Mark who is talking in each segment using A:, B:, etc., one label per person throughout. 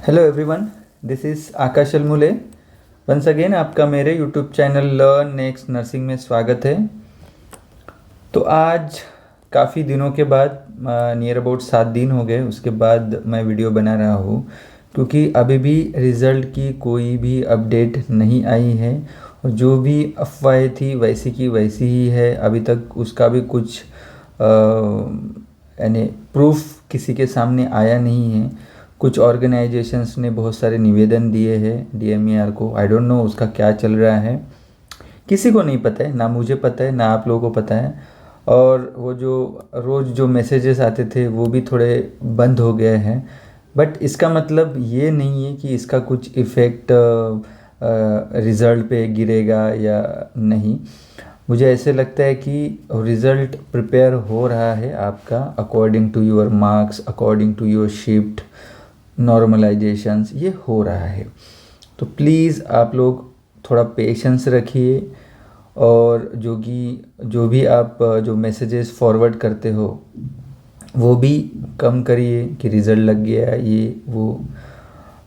A: Hello everyone, this is Akash Almule. Once again आपका मेरे YouTube channel learn next nursing में स्वागत है। तो आज काफ़ी दिनों के बाद नियर अबाउट 7 दिन हो गए उसके बाद मैं वीडियो बना रहा हूँ, क्योंकि अभी भी रिज़ल्ट की कोई भी अपडेट नहीं आई है और जो भी अफवाहें थी वैसी की वैसी ही है। अभी तक उसका भी कुछ यानी प्रूफ किसी के सामने आया नहीं है। कुछ ऑर्गेनाइजेशंस ने बहुत सारे निवेदन दिए हैं डीएमईआर को। आई डोंट नो उसका क्या चल रहा है, किसी को नहीं पता है, ना मुझे पता है ना आप लोगों को पता है। और वो जो रोज़ जो मैसेजेस आते थे वो भी थोड़े बंद हो गए हैं। बट इसका मतलब ये नहीं है कि इसका कुछ इफ़ेक्ट रिज़ल्ट पे गिरेगा या नहीं। मुझे ऐसे लगता है कि रिज़ल्ट प्रिपेयर हो रहा है आपका according to your marks, according to your shift normalizations, ये हो रहा है। तो प्लीज़ आप लोग थोड़ा पेशेंस रखिए और जो भी आप जो मैसेजेस फॉरवर्ड करते हो वो भी कम करिए कि रिज़ल्ट लग गया ये वो।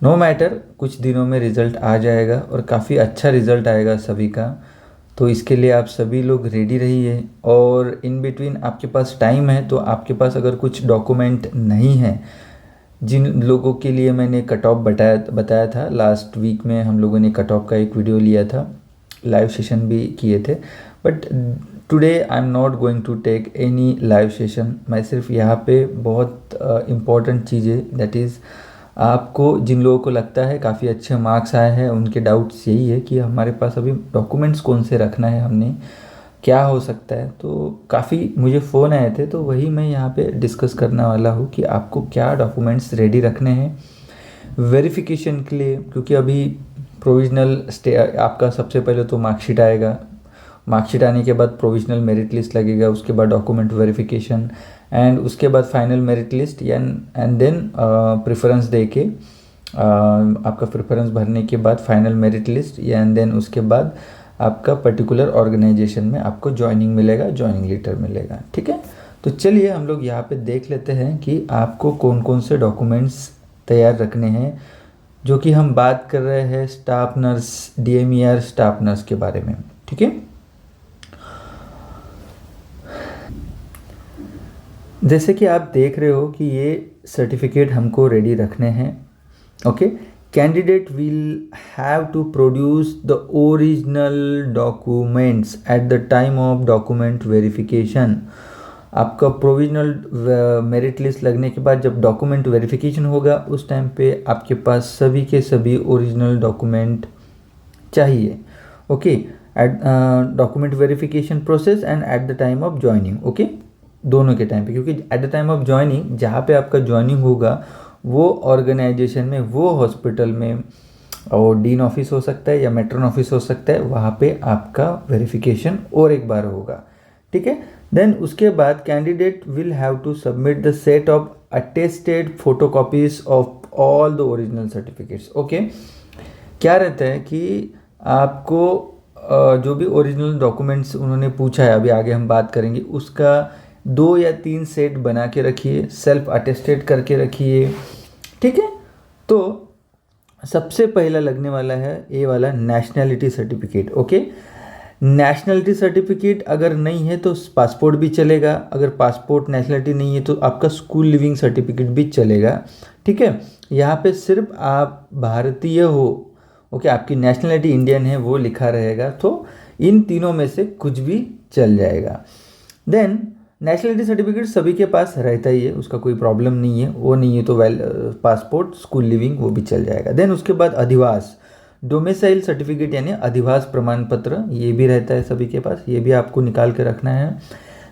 A: नो मैटर, कुछ दिनों में रिज़ल्ट आ जाएगा और काफ़ी अच्छा रिज़ल्ट आएगा सभी का। तो इसके लिए आप सभी लोग रेडी रहिए। और इन बिटवीन आपके पास टाइम है तो आपके पास अगर कुछ डॉक्यूमेंट नहीं है, जिन लोगों के लिए मैंने कट ऑफ बताया था लास्ट वीक में, हम लोगों ने कट ऑफ का एक वीडियो लिया था, लाइव सेशन भी किए थे। But today I am not going to take any live session. मैं सिर्फ यहाँ पे बहुत इम्पॉर्टेंट चीज़ें, दैट इज़ आपको जिन लोगों को लगता है काफ़ी अच्छे मार्क्स आए हैं उनके डाउट्स यही है कि हमारे पास अभी डॉक्यूमेंट्स कौन से रखना है, हमने क्या हो सकता है। तो काफ़ी मुझे फ़ोन आए थे तो वही मैं यहाँ पे डिस्कस करने वाला हूँ कि आपको क्या डॉक्यूमेंट्स रेडी रखने हैं वेरिफिकेशन के लिए। क्योंकि अभी प्रोविज़नल स्टे आपका सबसे पहले तो मार्कशीट आएगा, मार्कशीट आने के बाद प्रोविज़नल मेरिट लिस्ट लगेगा, उसके बाद डॉक्यूमेंट वेरिफिकेशन एंड उसके बाद final merit list and then preference दे के आपका प्रेफरेंस भरने के बाद final merit list and then उसके बाद आपका पर्टिकुलर ऑर्गेनाइजेशन में आपको ज्वाइनिंग मिलेगा, ज्वाइनिंग लेटर मिलेगा। ठीक है, तो चलिए हम लोग यहाँ पे देख लेते हैं कि आपको कौन कौन से डॉक्यूमेंट्स तैयार रखने हैं, जो कि हम बात कर रहे हैं staff nurse, DMER staff nurse के बारे में। ठीक है, जैसे कि आप देख रहे हो कि ये सर्टिफिकेट हमको रेडी रखने हैं। Okay, candidate will have to produce the original documents at the time of document verification। आपका प्रोविजनल मेरिट लिस्ट लगने के बाद जब डॉक्यूमेंट वेरिफिकेशन होगा उस टाइम पे आपके पास सभी के सभी ओरिजिनल डॉक्यूमेंट चाहिए। Okay, at document verification process and at the time of joining. Okay, दोनों के टाइम पे, क्योंकि at the time of joining जहाँ पे आपका ज्वाइनिंग होगा वो ऑर्गेनाइजेशन में, वो हॉस्पिटल में, और डीन ऑफिस हो सकता है या मेट्रॉन ऑफिस हो सकता है, वहाँ पे आपका वेरिफिकेशन और एक बार होगा। ठीक है, देन उसके बाद candidate will have to submit the set of attested photocopies of all the original certificates. Okay, क्या रहता है कि आपको जो भी ओरिजिनल डॉक्यूमेंट्स उन्होंने पूछा है, अभी आगे हम बात करेंगे, उसका 2 या 3 सेट बना के रखिए, सेल्फ अटेस्टेड करके रखिए। ठीक है, तो सबसे पहला लगने वाला है ये वाला nationality certificate. Okay, nationality certificate अगर नहीं है तो पासपोर्ट भी चलेगा, अगर पासपोर्ट नेशनैलिटी नहीं है तो आपका स्कूल लिविंग सर्टिफिकेट भी चलेगा। ठीक है, यहाँ पे सिर्फ आप भारतीय हो, ओके, आपकी नेशनैलिटी इंडियन है वो लिखा रहेगा, तो इन तीनों में से कुछ भी चल जाएगा। देन नेशनलिटी सर्टिफिकेट सभी के पास रहता ही है, उसका कोई प्रॉब्लम नहीं है, वो नहीं है तो पासपोर्ट, स्कूल लिविंग वो भी चल जाएगा। देन उसके बाद अधिवास, डोमिसाइल सर्टिफिकेट यानी अधिवास प्रमाण पत्र, ये भी रहता है सभी के पास, ये भी आपको निकाल के रखना है।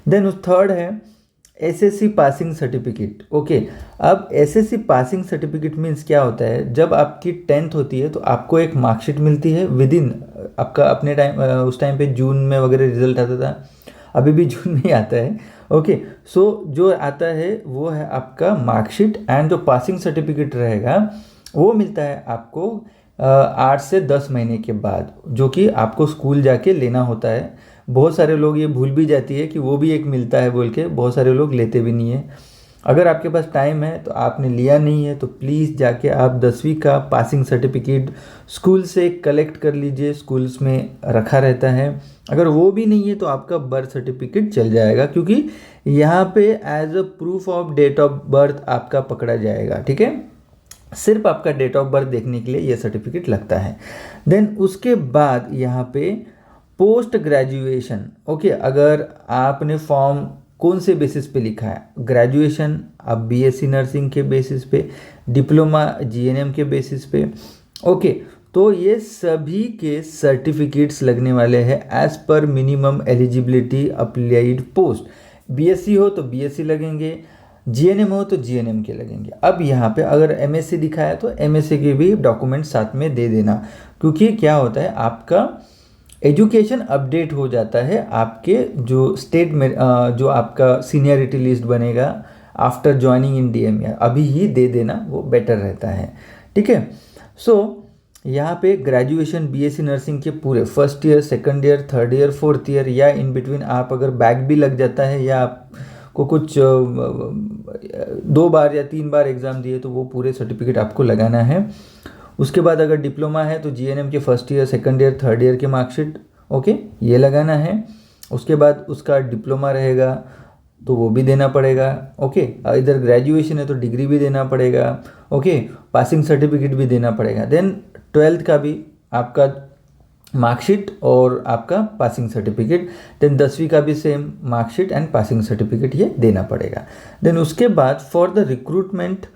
A: देन उस थर्ड है एसएससी पासिंग सर्टिफिकेट। ओके, अब एसएससी पासिंग सर्टिफिकेट मीन्स क्या होता है, जब आपकी 10th होती है तो आपको एक मार्कशीट मिलती है विद इन आपका अपने टाइम, उस टाइम पे जून में वगैरह रिजल्ट आता था, अभी भी जून में आता है। ओके, सो जो आता है वो है आपका मार्कशीट एंड जो पासिंग सर्टिफिकेट रहेगा वो मिलता है आपको 8 से 10 महीने के बाद, जो कि आपको स्कूल जाके लेना होता है। बहुत सारे लोग ये भूल भी जाती है कि वो भी एक मिलता है बोल के, बहुत सारे लोग लेते भी नहीं है। अगर आपके पास टाइम है तो आपने लिया नहीं है तो प्लीज़ जाके आप 10वीं का पासिंग सर्टिफिकेट स्कूल से कलेक्ट कर लीजिए, स्कूल्स में रखा रहता है। अगर वो भी नहीं है तो आपका बर्थ सर्टिफिकेट चल जाएगा, क्योंकि यहाँ पे as a proof of date of birth आपका पकड़ा जाएगा, ठीक है। सिर्फ आपका डेट ऑफ बर्थ देखने के लिए ये सर्टिफिकेट लगता है। देन उसके बाद यहाँ पे पोस्ट ग्रेजुएशन, ओके, अगर आपने फॉर्म कौन से बेसिस पे लिखा है, ग्रेजुएशन आप बीएससी नर्सिंग के बेसिस पे, डिप्लोमा जीएनएम के बेसिस पे, ओके, तो ये सभी के सर्टिफिकेट्स लगने वाले हैं as per minimum eligibility applied post. BSc हो तो बीएससी लगेंगे, जीएनएम हो तो जीएनएम के लगेंगे। अब यहाँ पे अगर एमएससी दिखा है तो एमएससी के भी डॉक्यूमेंट साथ में दे देना, क्योंकि क्या होता है आपका एजुकेशन अपडेट हो जाता है आपके जो स्टेट में जो आपका सीनियरिटी लिस्ट बनेगा आफ्टर ज्वाइनिंग इन डीएम, अभी ही दे देना वो बेटर रहता है, ठीक है। सो यहाँ पे ग्रेजुएशन बीएससी नर्सिंग के पूरे first year, second year, third year, fourth year या इन बिटवीन आप अगर बैक भी लग जाता है या आपको कुछ 2 बार या 3 बार एग्ज़ाम दिए तो वो पूरे सर्टिफिकेट आपको लगाना है। उसके बाद अगर डिप्लोमा है तो जीएनएम के first year, second year, third year के मार्कशीट, ओके, ये लगाना है। उसके बाद उसका डिप्लोमा रहेगा तो वो भी देना पड़ेगा, ओके। इधर ग्रेजुएशन है तो डिग्री भी देना पड़ेगा, ओके, पासिंग सर्टिफिकेट भी देना पड़ेगा। देन 12th का भी आपका मार्कशीट और आपका पासिंग सर्टिफिकेट, देन 10वीं का भी same marksheet and passing certificate ये देना पड़ेगा। देन उसके बाद for the recruitment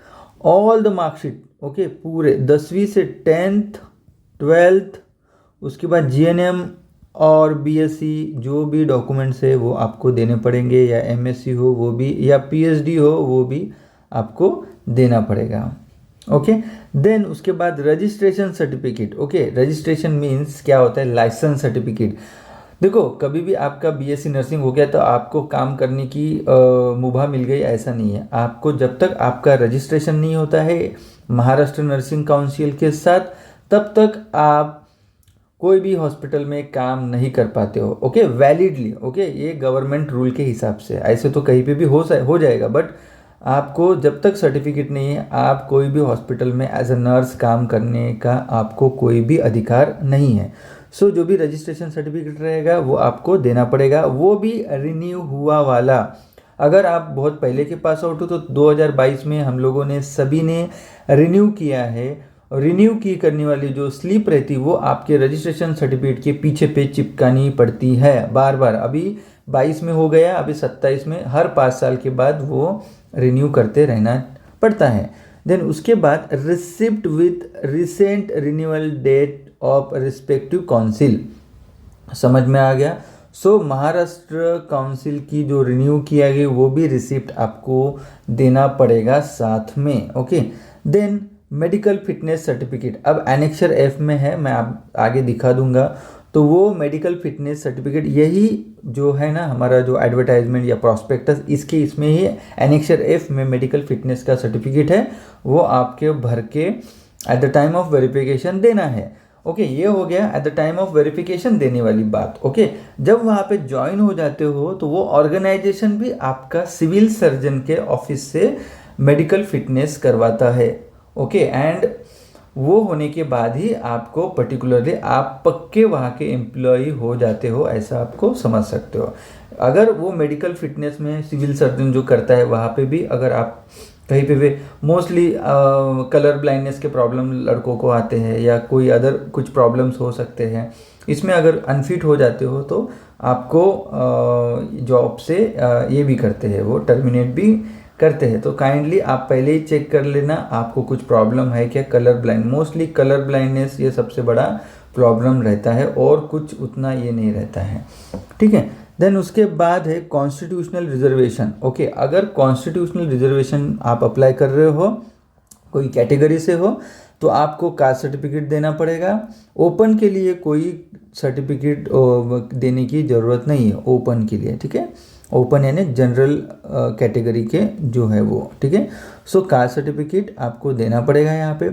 A: all the marksheet, okay, पूरे 10वीं से 10th 12th, उसके बाद जीएनएम और बीएससी जो भी डॉक्यूमेंट्स है वो आपको देने पड़ेंगे, या एमएससी हो वो भी, या पीएचडी हो वो भी आपको देना पड़ेगा, ओके। देन उसके बाद registration certificate, okay, registration means क्या होता है, लाइसेंस सर्टिफिकेट। देखो कभी भी आपका बीएससी नर्सिंग हो गया तो आपको काम करने की मुभा मिल गई, ऐसा नहीं है। आपको जब तक आपका रजिस्ट्रेशन नहीं होता है महाराष्ट्र नर्सिंग काउंसिल के साथ, तब तक आप कोई भी हॉस्पिटल में काम नहीं कर पाते हो, ओके, वैलिडली, ओके। ये गवर्नमेंट रूल के हिसाब से, ऐसे तो कहीं पे भी हो जाएगा, बट आपको जब तक सर्टिफिकेट नहीं है आप कोई भी हॉस्पिटल में एज अ नर्स काम करने का आपको कोई भी अधिकार नहीं है। सो जो भी रजिस्ट्रेशन सर्टिफिकेट रहेगा वो आपको देना पड़ेगा, वो भी रिन्यू हुआ वाला। अगर आप बहुत पहले के पास आउट हो तो 2022 में हम लोगों ने सभी ने रिन्यू किया है। रिन्यू की करने वाली जो स्लिप रहती वो आपके रजिस्ट्रेशन सर्टिफिकेट के पीछे पे चिपकानी पड़ती है बार बार। अभी 22 में हो गया, अभी 27 में, हर 5 साल के बाद वो रिन्यू करते रहना पड़ता है। देन उसके बाद receipt with recent renewal date of respective council, समझ में आ गया। सो महाराष्ट्र काउंसिल की जो रिन्यू किया गया वो भी रिसिप्ट आपको देना पड़ेगा साथ में, okay. Then medical fitness certificate अब एनेक्सर एफ में है, मैं आप आगे दिखा दूंगा। तो वो मेडिकल फिटनेस सर्टिफिकेट यही जो है ना हमारा जो एडवर्टाइजमेंट या प्रॉस्पेक्टस, इसमें ही एनेक्सर एफ में मेडिकल फिटनेस का सर्टिफिकेट है, वो आपके भर के eight the time of verification देना है, ओके। ये हो गया eight the time of verification देने वाली बात, ओके। जब वहाँ पे ज्वाइन हो जाते हो तो वो ऑर्गेनाइजेशन भी आपका सिविल सर्जन के ऑफिस से मेडिकल फिटनेस करवाता है, ओके। एंड वो होने के बाद ही आपको पर्टिकुलरली आप पक्के वहाँ के एम्प्लॉय हो जाते हो, ऐसा आपको समझ सकते हो। अगर वो मेडिकल फिटनेस में सिविल सर्जन जो करता है वहाँ पे भी अगर आप कहीं पे भी, मोस्टली कलर ब्लाइंडनेस के प्रॉब्लम लड़कों को आते हैं या कोई अदर कुछ प्रॉब्लम्स हो सकते हैं, इसमें अगर अनफिट हो जाते हो तो आपको जॉब से ये भी करते हैं, वो टर्मिनेट भी करते हैं। तो काइंडली आप पहले ही चेक कर लेना आपको कुछ प्रॉब्लम है क्या। Colour blind, mostly colour blindness ये सबसे बड़ा प्रॉब्लम रहता है और कुछ उतना ये नहीं रहता है, ठीक है। देन उसके बाद है कॉन्स्टिट्यूशनल रिजर्वेशन, ओके। अगर कॉन्स्टिट्यूशनल रिजर्वेशन आप अप्लाई कर रहे हो कोई कैटेगरी से हो तो आपको कास्ट सर्टिफिकेट देना पड़ेगा। ओपन के लिए कोई सर्टिफिकेट देने की ज़रूरत नहीं है ओपन के लिए, ठीक है। ओपन यानी जनरल कैटेगरी के जो है वो, ठीक है। सो कास्ट सर्टिफिकेट आपको देना पड़ेगा यहाँ पे,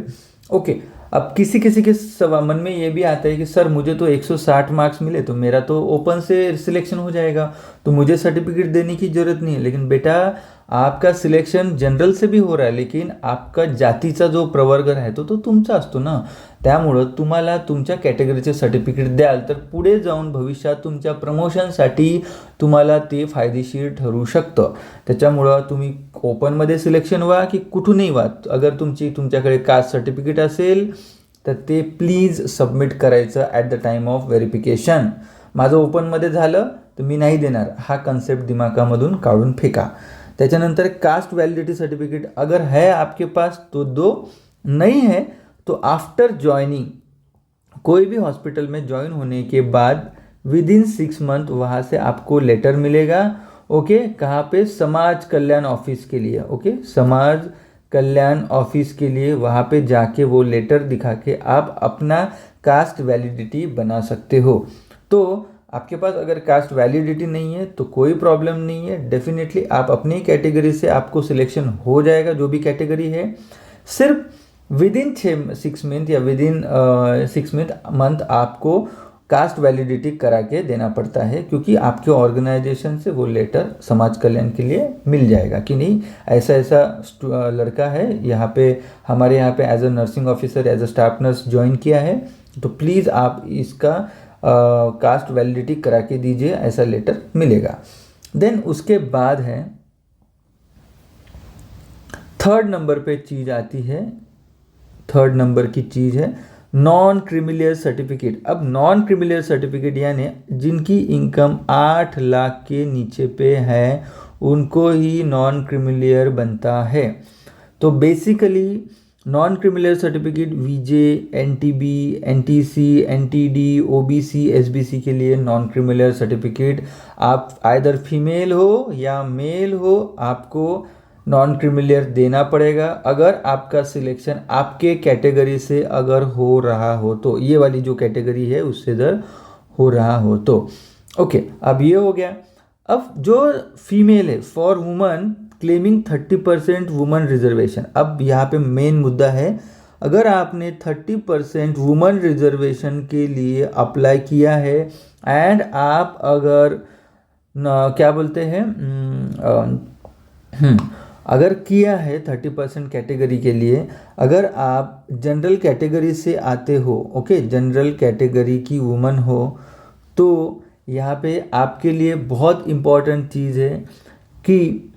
A: ओके। अब किसी किसी के मन में ये भी आता है कि सर मुझे तो 160 मार्क्स मिले तो मेरा तो ओपन से सिलेक्शन हो जाएगा तो मुझे सर्टिफिकेट देने की ज़रूरत नहीं है। लेकिन बेटा आपका सिलेक्शन जनरल से भी हो रहा आहे, लेकिन आपका जातीचा जो प्रवर्ग राहतो तो तुमचा असतो ना, त्यामुळं तुम्हाला तुमच्या कॅटेगरीचे सर्टिफिकेट द्याल तर पुढे जाऊन भविष्यात तुमच्या प्रमोशनसाठी तुम्हाला ते फायदेशीर ठरू शकतं. त्याच्यामुळं तुम्ही ओपनमध्ये सिलेक्शन व्हा की कुठूनही व्हा, अगर तुमच्याकडे कास्ट सर्टिफिकेट असेल तर ते प्लीज सबमिट करायचं at the time of verification. माझं ओपनमध्ये झालं तर मी नाही देणार, हा कन्सेप्ट दिमागामधून काढून फेका. त्याच्यानंतर कास्ट वैलिडिटी सर्टिफिकेट अगर है आपके पास तो दो, नहीं है तो आफ्टर ज्वाइनिंग कोई भी हॉस्पिटल में ज्वाइन होने के बाद विदिन 6 मंथ वहाँ से आपको लेटर मिलेगा. ओके, कहाँ पे? समाज कल्याण ऑफिस के लिए. ओके, समाज कल्याण ऑफिस के लिए वहाँ पे जाके वो लेटर दिखा के आप अपना कास्ट वैलिडिटी बना सकते हो. तो आपके पास अगर कास्ट वैलिडिटी नहीं है तो कोई प्रॉब्लम नहीं है, डेफिनेटली आप अपनी कैटेगरी से आपको सिलेक्शन हो जाएगा, जो भी कैटेगरी है. सिर्फ विदिन 6 मंथ या विदिन 6 मंथ आपको कास्ट वैलिडिटी करा के देना पड़ता है, क्योंकि आपके ऑर्गेनाइजेशन से वो लेटर समाज कल्याण के लिए मिल जाएगा कि नहीं ऐसा ऐसा लड़का है यहाँ पे, हमारे यहाँ पे as a nursing officer, as a staff nurse join किया है, तो प्लीज़ आप इसका कास्ट वैलिडिटी करा के दीजिए, ऐसा लेटर मिलेगा. देन उसके बाद है थर्ड नंबर पे चीज़ आती है, थर्ड नंबर की चीज़ है नॉन क्रिमिलियर सर्टिफिकेट. अब नॉन क्रिमिलियर सर्टिफिकेट यानी जिनकी इनकम 8 लाख के नीचे पे है उनको ही नॉन क्रिमिलियर बनता है. तो basically non creamy layer certificate VJ, NTB, NTC, NTD, OBC, SBC के लिए नॉन क्रिमिलियर सर्टिफिकेट, आप आइदर फीमेल हो या मेल हो, आपको नॉन क्रिमिलियर देना पड़ेगा अगर आपका सिलेक्शन आपके कैटेगरी से अगर हो रहा हो तो, ये वाली जो कैटेगरी है उससे अगर हो रहा हो तो. ओके, अब ये हो गया. अब जो फीमेल है, for woman claiming 30% woman reservation. अब यहाँ पे मेन मुद्दा है, अगर आपने 30% वुमन रिजर्वेशन के लिए अप्लाई किया है एंड आप अगर क्या बोलते हैं अगर किया है 30% कैटेगरी के लिए, अगर आप जनरल कैटेगरी से आते हो, ओके, जनरल कैटेगरी की वुमन हो, तो यहाँ पे आपके लिए बहुत इम्पॉर्टेंट चीज़ है कि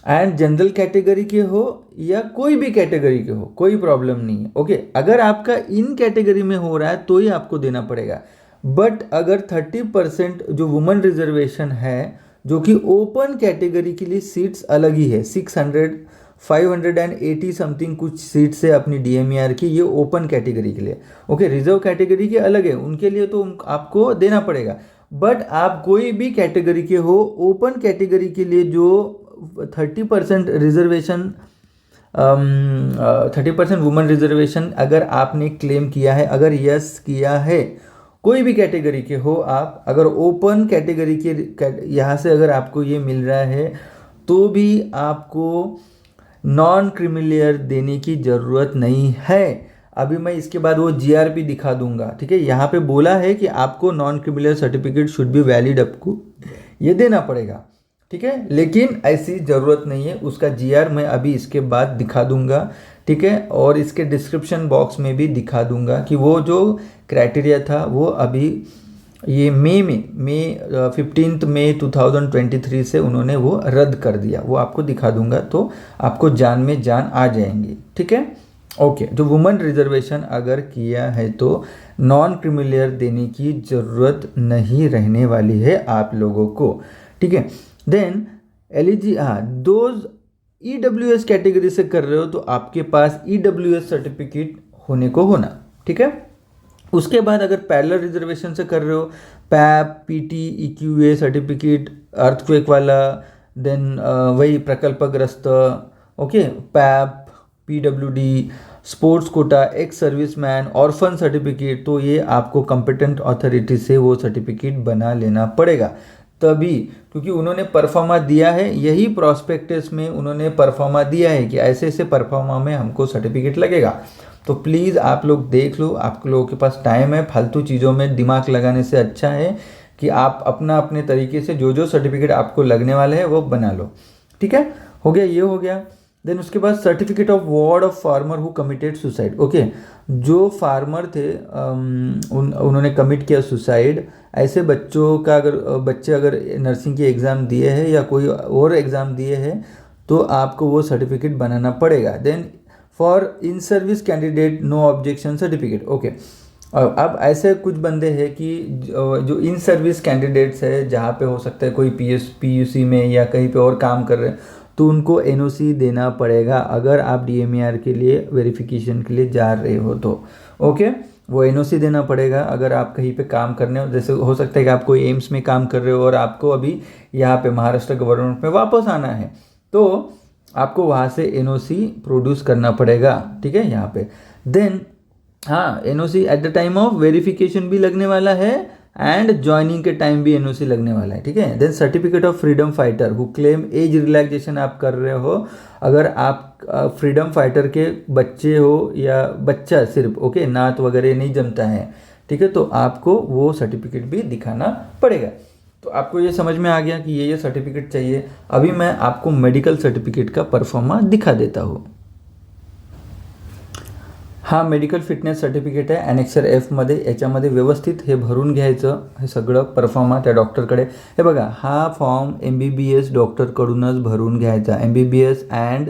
A: एंड जनरल कैटेगरी के हो या कोई भी कैटेगरी के हो, कोई प्रॉब्लम नहीं है. ओके, अगर आपका इन कैटेगरी में हो रहा है तो ही आपको देना पड़ेगा. बट अगर 30% जो वुमन रिजर्वेशन है, जो कि ओपन कैटेगरी के लिए सीट्स अलग ही है, 580 समथिंग कुछ सीट्स है अपनी DMER की, ये ओपन कैटेगरी के लिए. ओके, रिजर्व कैटेगरी के अलग है, उनके लिए तो आपको देना पड़ेगा. बट आप कोई भी कैटेगरी के हो, ओपन कैटेगरी के लिए जो 30% रिजर्वेशन 30% वुमन रिजर्वेशन अगर आपने क्लेम किया है, अगर यस किया है, कोई भी कैटेगरी के हो आप, अगर ओपन कैटेगरी के यहाँ से अगर आपको ये मिल रहा है तो भी आपको नॉन क्रिमिलियर देने की ज़रूरत नहीं है. अभी मैं इसके बाद वो GRP दिखा दूंगा. ठीक है, यहाँ पे बोला है कि आपको non creamy layer certificate should be valid, आपको ये देना पड़ेगा. ठीक है, लेकिन ऐसी ज़रूरत नहीं है. उसका GR मैं अभी इसके बाद दिखा दूंगा. ठीक है, और इसके डिस्क्रिप्शन बॉक्स में भी दिखा दूंगा कि वो जो क्राइटेरिया था वो अभी ये मई 15 मई 2023 से उन्होंने वो रद्द कर दिया. वो आपको दिखा दूंगा तो आपको जान में जान आ जाएंगी. ठीक है, ओके. जो वुमन रिजर्वेशन अगर किया है तो नॉन क्रिमिलियर देने की ज़रूरत नहीं रहने वाली है आप लोगों को. ठीक है, देन दोज EWS कैटेगरी से कर रहे हो तो आपके पास EWS सर्टिफिकेट होने को होना. ठीक है, उसके बाद अगर पैरेलल रिजर्वेशन से कर रहे हो, PAP, PT, EQA certificate, earthquake वाला, देन वही प्रकल्पग्रस्त, okay, PAP, PWD, sports quota, ex serviceman, orphan certificate, तो ये आपको कॉम्पिटेंट अथॉरिटी से वो सर्टिफिकेट बना लेना पड़ेगा तभी, क्योंकि उन्होंने परफॉर्मा दिया है, यही प्रॉस्पेक्टस में उन्होंने परफॉर्मा दिया है कि ऐसे ऐसे परफॉर्मा में हमको सर्टिफिकेट लगेगा. तो प्लीज़ आप लोग देख लो, आप लोगों के पास टाइम है, फालतू चीज़ों में दिमाग लगाने से अच्छा है कि आप अपने तरीके से जो सर्टिफिकेट आपको लगने वाले हैं वो बना लो. ठीक है, हो गया, ये हो गया। देन उसके बाद certificate of ward of farmer who committed suicide. Okay, जो फार्मर थे उन्होंने कमिट किया सुसाइड, ऐसे बच्चों का अगर बच्चे अगर नर्सिंग की एग्ज़ाम दिए हैं या कोई और एग्ज़ाम दिए हैं तो आपको वो सर्टिफिकेट बनाना पड़ेगा। Then for in service candidate no objection certificate. Okay, अब ऐसे कुछ बंदे हैं कि जो इन सर्विस कैंडिडेट्स है, जहाँ पे हो सकता है कोई पीयूसी में या कहीं पे और काम कर रहे हैं, तो उनको एनओसी देना पड़ेगा अगर आप डीएमईआर के लिए वेरिफिकेशन के लिए जा रहे हो तो। ओके, वो एनओसी देना पड़ेगा अगर आप कहीं पे काम करने हो। जैसे हो सकता है कि आप कोई एम्स में काम कर रहे हो और आपको अभी यहाँ पे महाराष्ट्र गवर्नमेंट में वापस आना है, तो आपको वहाँ से एनओसी प्रोड्यूस करना पड़ेगा। ठीक है, यहाँ पे देन हाँ, NOC at the time of verification भी लगने वाला है एंड ज्वाइनिंग के टाइम भी एनओसी लगने वाला है। ठीक है, then certificate of freedom fighter who claim as relaxation आप कर रहे हो, अगर आप फ्रीडम फाइटर के बच्चे हो या बच्चा सिर्फ, ओके, नात वगैरह नहीं जमता है, ठीक है, तो आपको वो सर्टिफिकेट भी दिखाना पड़ेगा। तो आपको ये समझ में आ गया कि ये सर्टिफिकेट चाहिए। अभी मैं आपको मेडिकल सर्टिफिकेट का परफॉर्मा दिखा देता हूँ। हा मेडिकल फिटनेस सर्टिफिकेट आहे ॲनेक्सर एफमध्ये, याच्यामध्ये व्यवस्थित हे भरून घ्यायचं, हे सगळं परफॉर्मा त्या डॉक्टरकडे। हे बघा, हा फॉर्म MBBS डॉक्टरकडूनच भरून घ्यायचा, MBBS and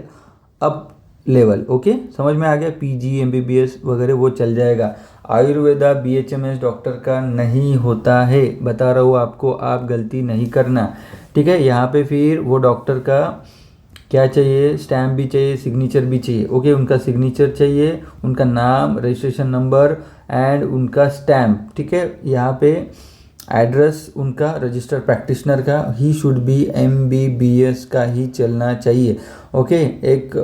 A: up level. Okay, समझ में आ गया, PG MBBS वगैरह वो चल जाएगा। आयुर्वेदा BHMS डॉक्टर का नहीं होता है, बता रहा हूँ आपको, आप गलती नहीं करना। ठीक है, यहाँ पे फिर वो डॉक्टर का क्या चाहिए, स्टैम्प भी चाहिए, सिग्नेचर भी चाहिए। ओके, उनका सिग्नेचर चाहिए, उनका नाम, रजिस्ट्रेशन नंबर एंड उनका स्टैम्प। ठीक है, यहाँ पे एड्रेस उनका रजिस्टर्ड प्रैक्टिशनर का ही शुड बी MBBS का ही चलना चाहिए। ओके, एक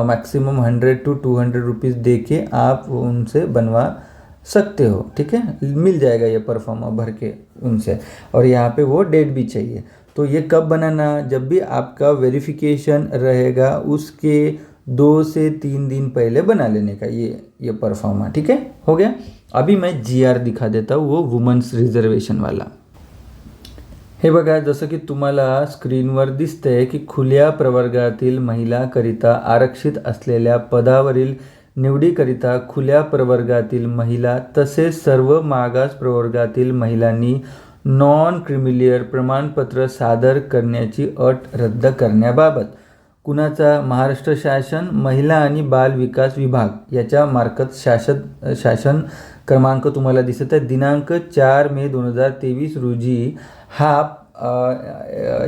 A: मैक्सिमम 100 to 200 रुपीज़ दे के आप उनसे बनवा सकते हो। ठीक है, मिल जाएगा ये परफॉर्मा भर के उनसे, और यहाँ पे वो डेट भी चाहिए। तो ये कब बनाना, जब भी आपका वेरिफिकेशन रहेगा उसके 2 से 3 दिन पहले बना लेने का ये परफॉर्मा। ठीक है, हो गया। अभी मैं GR दिखा देता हूँ, वो वुमन्स रिझर्वेशन वाला। हे बघा, जसं की तुम्हाला स्क्रीनवर दिसतंय की खुल्या प्रवर्गातील महिलाकरिता आरक्षित असलेल्या पदावरील निवडीकरिता खुल्या प्रवर्गातील महिला तसेच सर्व मागास प्रवर्गातील महिलांनी नॉन क्रिमिलियर प्रमाणपत्र सादर करण्याची अट रद्द करण्याबाबत कुणाचा, महाराष्ट्र शासन महिला आणि बाल विकास विभाग याच्या मार्फत शासन क्रमांक तुम्हाला दिसत आहे, दिनांक 4 मे 2023 रोजी हा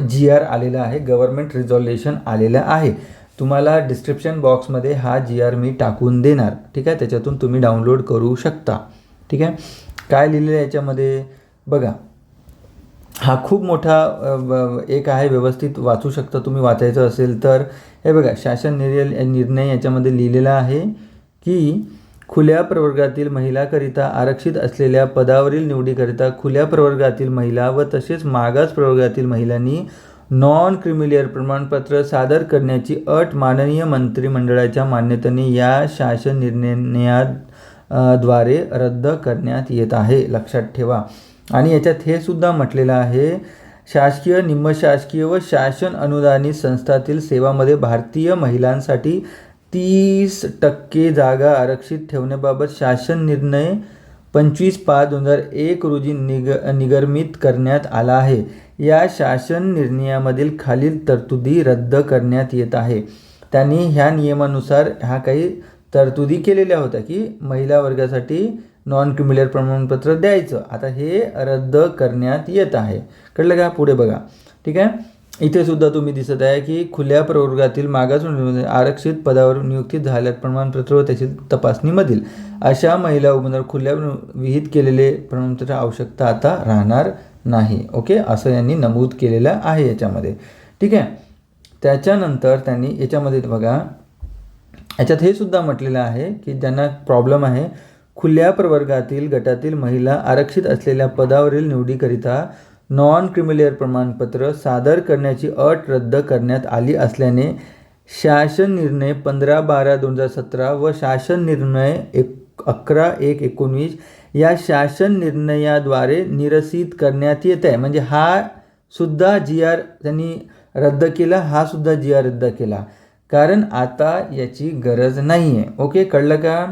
A: GR आलेला आहे, गव्हर्नमेंट रिझॉल्युशन आलेलं आहे। तुम्हाला डिस्क्रिप्शन बॉक्समध्ये हा GR मी टाकून देणार। ठीक आहे, त्याच्यातून तुम्ही डाउनलोड करू शकता। ठीक आहे, काय लिहिलेलं आहे याच्यामध्ये बघा, हा खूप मोठा एक आहे, व्यवस्थित वाचू शकता तुम्ही वाचायचं असेल तर। हे बघा, शासन निर्णय याच्यामध्ये लिहिलेला आहे की खुल्या प्रवर्गातील महिलाकरिता आरक्षित असलेल्या पदावरील निवडीकरिता खुल्या प्रवर्गातील महिला व तसेच मागास प्रवर्गातील महिलांनी नॉन क्रिमिलियर प्रमाणपत्र सादर करण्याची अट माननीय मंत्रिमंडळाच्या मान्यतेने या शासन निर्णयाद्वारे रद्द करण्यात येत आहे, लक्षात ठेवा। आणि याच्यात हे सुद्धा म्हटलेलं आहे, शासकीय, निमशासकीय व शासन अनुदानित संस्थातील सेवामध्ये भारतीय महिलांसाठी 30% जागा आरक्षित ठेवण्याबाबत शासन निर्णय 25/5/2001 रोजी निर्गमित करण्यात आला आहे। या शासन निर्णयामधील खालील तरतुदी रद्द करण्यात येत आहे। त्यांनी ह्या नियमानुसार ह्या काही तरतुदी केलेल्या होत्या की महिला वर्गासाठी नॉन क्रिमिलियर प्रमाणपत्र द्यायचं, आता हे रद्द करण्यात येत आहे। कळलं का, पुढे बघा। ठीक आहे, इथे सुद्धा तुम्ही दिसत आहे की खुल्या प्रवर्गातील मागास आरक्षित पदावर नियुक्ती झाल्यात प्रमाणपत्र व त्याची तपासणीमधील अशा महिला उमेदवार खुल्या विहित केलेले प्रमाणपत्र आवश्यकता आता राहणार नाही। ओके, असं यांनी नमूद केलेलं आहे याच्यामध्ये। ठीक आहे, त्याच्यानंतर त्यांनी याच्यामध्ये बघा, याच्यात हे सुद्धा म्हटलेलं आहे की ज्यांना प्रॉब्लेम आहे, खुल्या प्रवर्गातील गटातील महिला आरक्षित असलेल्या पदावरील निवडीकरिता नॉन क्रिमिलियर प्रमाणपत्र सादर करण्याची अट रद्द करण्यात आली असल्याने शासन निर्णय 15/12/2017 व शासन निर्णय 11/1/19 या शासन निर्णयाद्वारे निरसित करण्यात येत आहे। म्हणजे हा सुद्धा GR त्यांनी रद्द केला, हा सुद्धा जी आर रद्द केला, कारण आता याची गरज नाही आहे. ओके, कळलं का?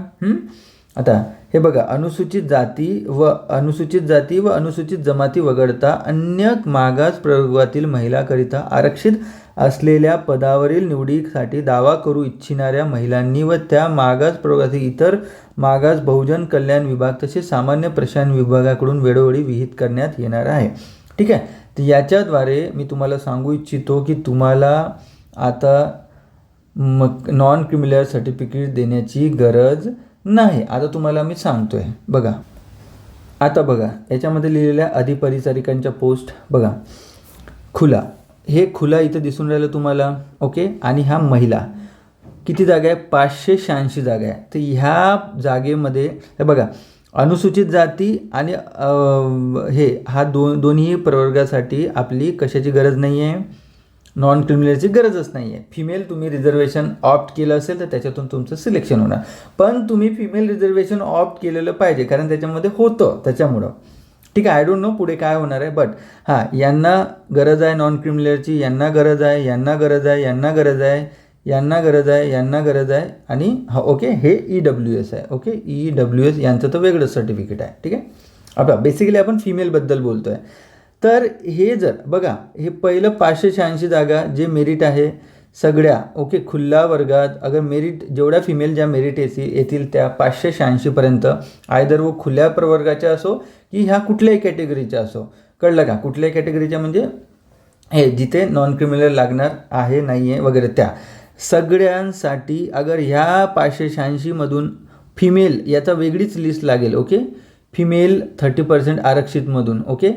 A: आता हे बघा, अनुसूचित जाती व अनुसूचित जमाती वगळता अन्य मागास प्रवर्गातील महिलांकरिता आरक्षित असलेल्या पदावरील निवडीसाठी दावा करू इच्छिणाऱ्या महिलांनी व त्या मागास प्रवर्गातील इतर मागास बहुजन कल्याण विभाग तसेच सामान्य प्रशासन विभागाकडून वेळोवेळी विहित करण्यात येणार आहे. ठीक आहे, तर याच्याद्वारे मी तुम्हाला सांगू इच्छितो की तुम्हाला आता नॉन क्रिमिनल सर्टिफिकेट देण्याची गरज नाही. आता तुम्हाला मी सांगतोय बघा. आता बघा, याच्यामध्ये लिहिलेल्या अधिपरिचारिकांच्या पोस्ट बघा. खुला, हे खुला इथं दिसून राहिलं तुम्हाला. ओके, आणि हा महिला. किती जागा आहे? 586 जागा आहे. तर ह्या जागेमध्ये हे बघा, अनुसूचित जाती आणि हा दोन्ही प्रवर्गासाठी आपली कशाची गरज नाही आहे? नॉन क्रिमिनलची गरजच नाही आहे. फिमेल तुम्ही रिझर्वेशन ऑप्ट केलं असेल तर त्याच्यातून तुमचं सिलेक्शन होणार, पण तुम्ही फिमेल रिझर्वेशन ऑप्ट केलेलं पाहिजे, कारण त्याच्यामध्ये होतं त्याच्यामुळं. ठीक आहे, आय डोंट नो पुढे काय होणार आहे, बट हां, यांना गरज आहे नॉन क्रिमिनलची, यांना गरज आहे, यांना गरज आहे, यांना गरज आहे, यांना गरज आहे, यांना गरज आहे, आणि हा ओके, हे EWS आहे. ओके, EWS यांचं तर वेगळं सर्टिफिकेट आहे. ठीक आहे, आता बेसिकली आपण फिमेलबद्दल बोलतो आहे. तर हे जर बघा, हे पहिलं 586 जागा जे मेरिट आहे सगळ्या, ओके, खुल्ला वर्गात अगर मेरिट जेवढ्या फिमेल ज्या मेरिट येतील त्या 586पर्यंत, आयदर वो खुल्या प्रवर्गाच्या असो की ह्या कुठल्याही कॅटेगरीच्या असो. कळलं का? कुठल्याही कॅटेगरीच्या म्हणजे हे जिथे नॉन क्रिमिनल लागणार आहे नाही आहे वगैरे, त्या सगळ्यांसाठी अगर ह्या 586मधून फिमेल याचा वेगळीच लिस्ट लागेल. Okay, female 30% आरक्षितमधून. ओके,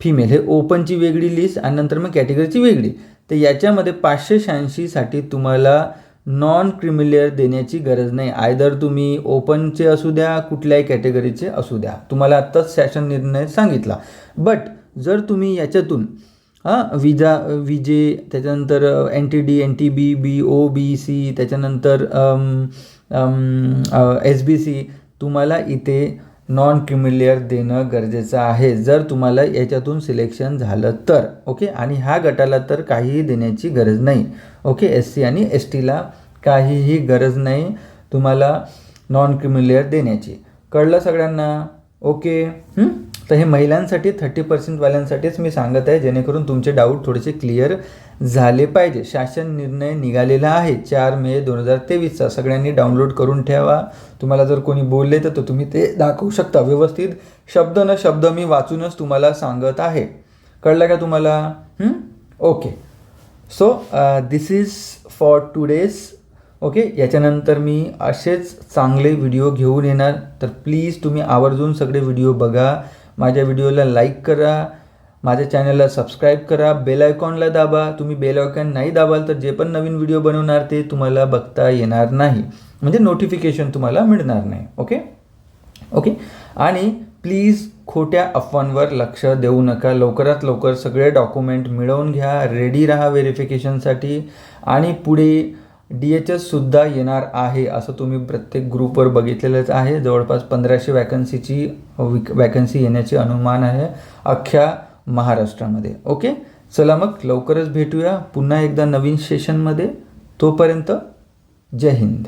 A: फिमेल हे ओपनची वेगळी लिस्ट आणि नंतर मग कॅटेगरीची वेगळी. तर याच्यामध्ये 586साठी तुम्हाला नॉन क्रिमिलियर देण्याची गरज नाही. आयदर तुम्ही ओपनचे असू द्या, कुठल्याही कॅटेगरीचे असू द्या, तुम्हाला आत्ताच शासन निर्णय सांगितला. बट जर तुम्ही याच्यातून विजे, त्याच्यानंतर NTD, NTB, OBC, त्याच्यानंतर SBC, तुम्हाला इथे नॉन क्रिमिलियर देणं गरजेचं आहे जर तुम्हाला याच्यातून सिलेक्शन झालं तर. ओके, आणि ह्या गटाला तर काहीही देण्याची गरज नाही. ओके, SC आणि STला काहीही गरज नाही तुम्हाला नॉन क्रिमिलियर देण्याची. कळलं सगळ्यांना? ओके, तर हे महिलांसाठी 30% वाल्यांसाठीच मी सांगत आहे, जेणेकरून तुमचे डाऊट थोडेसे क्लिअर झाले पाहिजे. शासन निर्णय निघालेला आहे 4 मे 2023चा. सगळ्यांनी डाउनलोड करून ठेवा. तुम्हाला जर कोणी बोलले तर तुम्ही ते दाखवू शकता. व्यवस्थित शब्द न शब्द मी वाचूनच तुम्हाला सांगत आहे. कळलं का तुम्हाला? Okay, so this is for today's. Okay, याच्यानंतर मी असेच चांगले व्हिडिओ घेऊन येणार, तर प्लीज तुम्ही आवर्जून सगळे व्हिडिओ बघा. माझ्या व्हिडिओला लाईक करा, माझ्या चॅनलला सबस्क्राईब करा, बेल आयकॉनला दाबा. तुम्ही बेल आयकॉन नाही दाबाल तर जे पण नवीन व्हिडिओ बनवणार ते तुम्हाला बघता येणार नाही, म्हणजे नोटिफिकेशन तुम्हाला मिळणार नाही. ओके ओके, आणि प्लीज खोट्या अफवांवर लक्ष देऊ नका. लवकरात लवकर सगळे डॉक्युमेंट मिळवून घ्या, रेडी राहा व्हेरिफिकेशनसाठी. आणि पुढे DHSसुद्धा येणार आहे, असं तुम्ही प्रत्येक ग्रुपवर बघितलेलंच आहे. जवळपास 1500 वॅकन्सी येण्याचे अनुमान आहे अख्ख्या महाराष्ट्रामध्ये. ओके, चला मग लवकरच भेटूया पुन्हा एकदा नवीन सेशनमध्ये. तोपर्यंत जय हिंद.